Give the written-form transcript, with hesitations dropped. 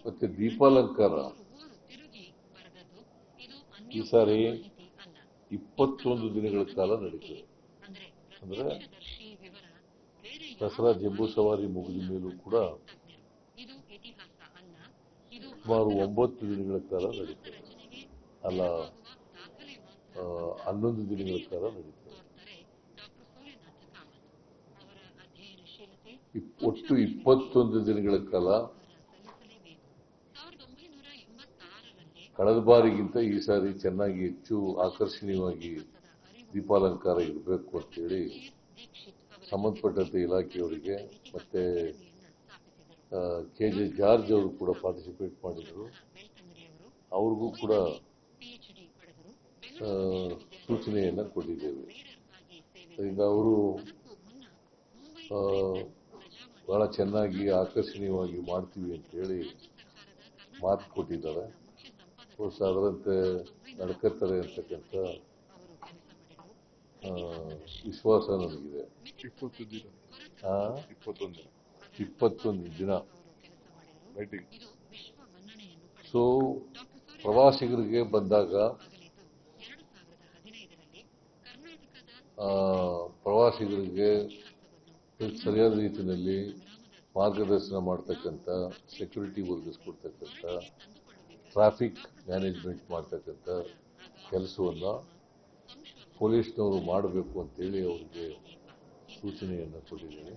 ಮತ್ತೆ ದೀಪಾಲಂಕಾರ ಈ ಸಾರಿ 21 ದಿನಗಳ ಕಾಲ ನಡೀತದೆ. ಅಂದ್ರೆ ದಸರಾ ಜಂಬೂ ಸವಾರಿ ಮುಗಿದ ಮೇಲೂ ಕೂಡ ಸುಮಾರು 9 ದಿನಗಳ ಕಾಲ ನಡೀತದೆ. ಅಲ್ಲ 11 ದಿನಗಳ ಕಾಲ ನಡೀತದೆ. ಒಟ್ಟು 21 ದಿನಗಳ ಕಾಲ. ಕಳೆದ ಬಾರಿಗಿಂತ ಈ ಸಾರಿ ಚೆನ್ನಾಗಿ ಹೆಚ್ಚು ಆಕರ್ಷಣೀಯವಾಗಿ ದೀಪಾಲಂಕಾರ ಇರಬೇಕು ಅಂತೇಳಿ ಸಂಬಂಧಪಟ್ಟಂತೆ ಇಲಾಖೆಯವರಿಗೆ ಮತ್ತೆ KJ ಜಾರ್ಜ್ ಅವರು ಕೂಡ ಪಾರ್ಟಿಸಿಪೇಟ್ ಮಾಡಿದರು. ಅವ್ರಿಗೂ ಕೂಡ ಸೂಚನೆಯನ್ನು ಕೊಟ್ಟಿದ್ದೇವೆ. ಅದರಿಂದ ಅವರು ಬಹಳ ಚೆನ್ನಾಗಿ ಆಕರ್ಷಣೀಯವಾಗಿ ಮಾಡ್ತೀವಿ ಅಂತೇಳಿ ಮಾತು ಕೊಟ್ಟಿದ್ದಾರೆ. ಅದರಂತೆ ನಡ್ಕತ್ತಾರೆ ಅಂತಕ್ಕಂಥ ವಿಶ್ವಾಸ ನನಗಿದೆ. 21 ದಿನ. ಸೊ ಪ್ರವಾಸಿಗರಿಗೆ ಬಂದಾಗ ಪ್ರವಾಸಿಗರಿಗೆ ಸರಿಯಾದ ರೀತಿಯಲ್ಲಿ ಮಾರ್ಗದರ್ಶನ ಮಾಡ್ತಕ್ಕಂಥ, ಸೆಕ್ಯೂರಿಟಿ ಒದಗಿಸ್ಕೊಡ್ತಕ್ಕಂಥ, ಟ್ರಾಫಿಕ್ ಮ್ಯಾನೇಜ್ಮೆಂಟ್ ಮಾಡ್ತಕ್ಕಂಥ ಕೆಲಸವನ್ನು ಪೊಲೀಸ್ನವರು ಮಾಡಬೇಕು ಅಂತೇಳಿ ಅವರಿಗೆ ಸೂಚನೆಯನ್ನು ಕೊಟ್ಟಿದ್ದೇನೆ.